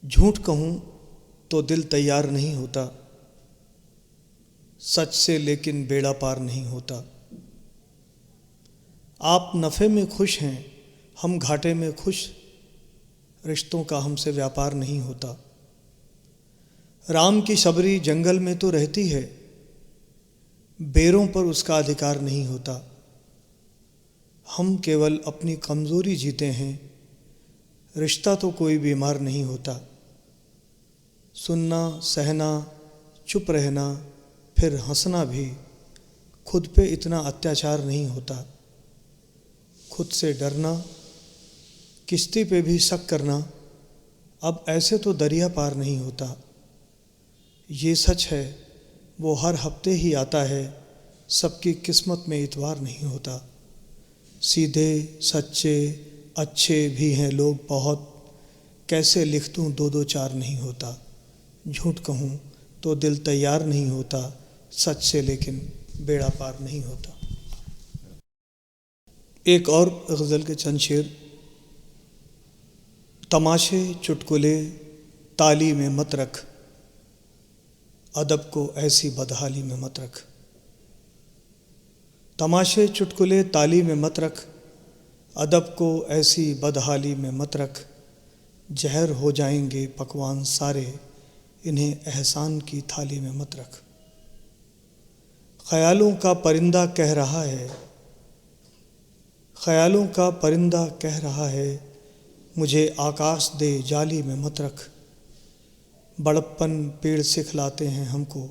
झूठ कहूँ तो दिल तैयार नहीं होता, सच से लेकिन बेड़ा पार नहीं होता। आप नफ़े में खुश हैं, हम घाटे में खुश, रिश्तों का हमसे व्यापार नहीं होता। राम की शबरी जंगल में तो रहती है, बेरों पर उसका अधिकार नहीं होता। हम केवल अपनी कमज़ोरी जीते हैं, रिश्ता तो कोई बीमार नहीं होता। सुनना, सहना, चुप रहना, फिर हंसना भी खुद पे इतना अत्याचार नहीं होता। खुद से डरना, किश्ती पे भी शक करना, अब ऐसे तो दरिया पार नहीं होता। ये सच है वो हर हफ्ते ही आता है, सबकी किस्मत में इतवार नहीं होता। सीधे सच्चे अच्छे भी हैं लोग बहुत, कैसे लिख दूँ दो दो चार नहीं होता। झूठ कहूँ तो दिल तैयार नहीं होता, सच से लेकिन बेड़ा पार नहीं होता। एक और गज़ल के चंद शेर। तमाशे चुटकुले ताली में मत रख, अदब को ऐसी बदहाली में मत रख। तमाशे चुटकुले ताली में मत रख, अदब को ऐसी बदहाली में मत रख। जहर हो जाएंगे पकवान सारे, इन्हें एहसान की थाली में मत रख। ख्यालों का परिंदा कह रहा है, ख्यालों का परिंदा कह रहा है, मुझे आकाश दे जाली में मत रख। बड़प्पन पेड़ सिखलाते हैं हमको,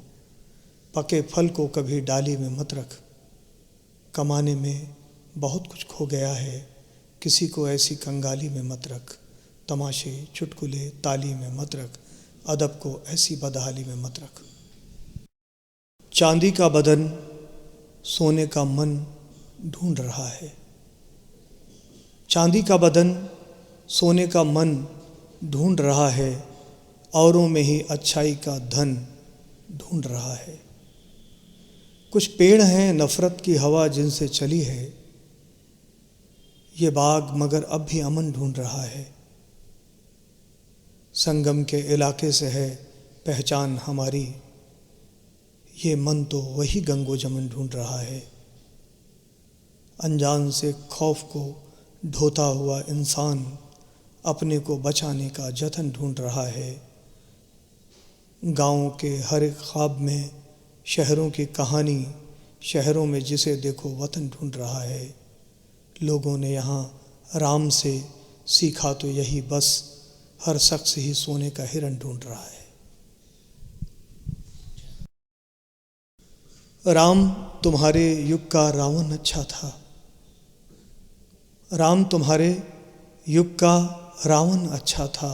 पके फल को कभी डाली में मत रख। कमाने में बहुत कुछ खो गया है, किसी को ऐसी कंगाली में मत रख। तमाशे चुटकुले ताली में मत रख, अदब को ऐसी बदहाली में मत रख। चांदी का बदन सोने का मन ढूंढ रहा है, चांदी का बदन सोने का मन ढूंढ रहा है, औरों में ही अच्छाई का धन ढूंढ रहा है। कुछ पेड़ हैं नफ़रत की हवा जिनसे चली है, ये बाग मगर अब भी अमन ढूंढ रहा है। संगम के इलाके से है पहचान हमारी, ये मन तो वही गंगो जमन ढूंढ रहा है। अनजान से खौफ को ढोता हुआ इंसान अपने को बचाने का जतन ढूंढ रहा है। गाँव के हर एक ख्वाब में शहरों की कहानी, शहरों में जिसे देखो वतन ढूंढ रहा है। लोगों ने यहाँ राम से सीखा तो यही बस, हर शख्स ही सोने का हिरन ढूंढ रहा है। राम तुम्हारे युग का रावण अच्छा था, राम तुम्हारे युग का रावण अच्छा था,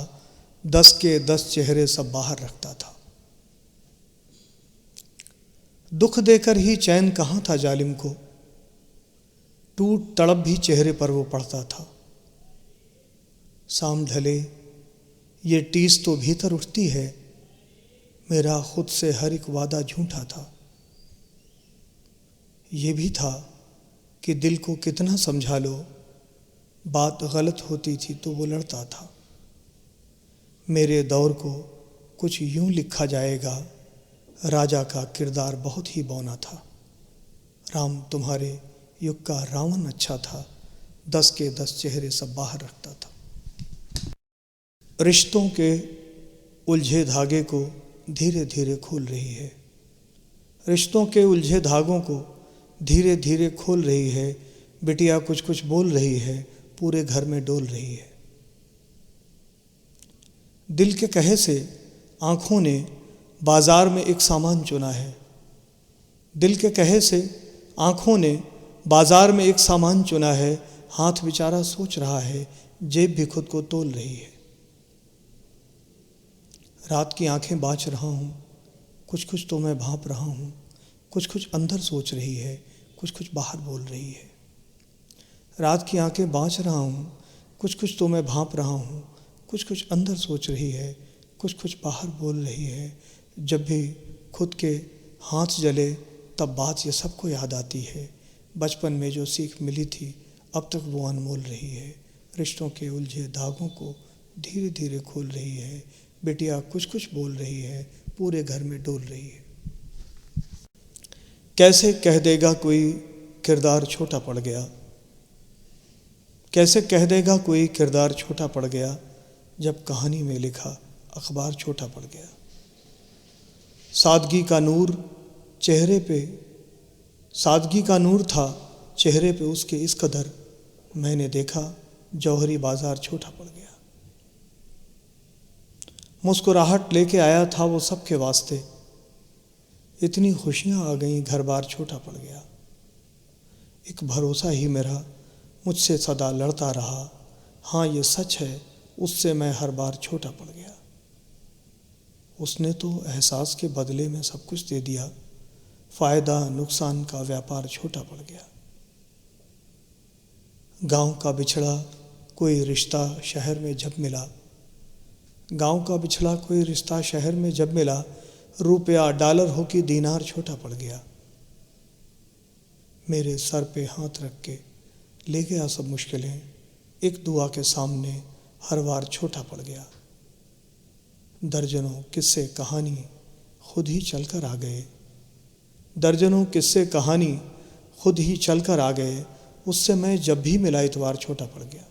10 के 10 चेहरे सब बाहर रखता था। दुख देकर ही चैन कहाँ था जालिम को, टूट तड़प भी चेहरे पर वो पड़ता था। शाम ढले ये टीस तो भीतर उठती है, मेरा खुद से हर एक वादा झूठा था। ये भी था कि दिल को कितना समझा लो, बात गलत होती थी तो वो लड़ता था। मेरे दौर को कुछ यूं लिखा जाएगा, राजा का किरदार बहुत ही बौना था। राम तुम्हारे युग का रावण अच्छा था, 10 के 10 चेहरे सब बाहर रखता था। रिश्तों के उलझे धागे को धीरे धीरे खोल रही है, रिश्तों के उलझे धागों को धीरे धीरे खोल रही है। बिटिया कुछ कुछ बोल रही है, पूरे घर में डोल रही है। दिल के कहे से आँखों ने बाजार में एक सामान चुना है, दिल के कहे से आँखों ने बाजार में एक सामान चुना है। हाथ बेचारा सोच रहा है, जेब भी खुद को तोल रही है। रात की आंखें बाँच रहा हूँ, कुछ कुछ तो मैं भांप रहा हूँ, कुछ कुछ अंदर सोच रही है, कुछ कुछ बाहर बोल रही है। रात की आंखें बाँच रहा हूँ, कुछ कुछ तो मैं भांप रहा हूँ, कुछ कुछ अंदर सोच रही है, कुछ कुछ बाहर बोल रही है। जब भी खुद के हाथ जले तब बात ये सबको याद आती है, बचपन में जो सीख मिली थी अब तक वो अनमोल रही है। रिश्तों के उलझे धागों को धीरे धीरे खोल रही है, बिटिया कुछ कुछ बोल रही है, पूरे घर में डोल रही है। कैसे कह देगा कोई किरदार छोटा पड़ गया, कैसे कह देगा कोई किरदार छोटा पड़ गया, जब कहानी में लिखा अखबार छोटा पड़ गया। सादगी का नूर चेहरे पे, सादगी का नूर था चेहरे पे उसके इस कदर, मैंने देखा जौहरी बाजार छोटा पड़ गया। मुस्कुराहट लेके आया था वो सबके वास्ते, इतनी खुशियां आ गईं घर बार छोटा पड़ गया। एक भरोसा ही मेरा मुझसे सदा लड़ता रहा, हाँ ये सच है उससे मैं हर बार छोटा पड़ गया। उसने तो एहसास के बदले में सब कुछ दे दिया, फ़ायदा नुकसान का व्यापार छोटा पड़ गया। गांव का बिछड़ा कोई रिश्ता शहर में जब मिला, गांव का बिछड़ा कोई रिश्ता शहर में जब मिला, रुपया डॉलर हो कि दीनार छोटा पड़ गया। मेरे सर पे हाथ रख के ले गया सब मुश्किलें, एक दुआ के सामने हर बार छोटा पड़ गया। दर्जनों किस्से कहानी खुद ही चलकर आ गए, दर्जनों किस्से कहानी खुद ही चलकर आ गए, उससे मैं जब भी मिला इतवार छोटा पड़ गया।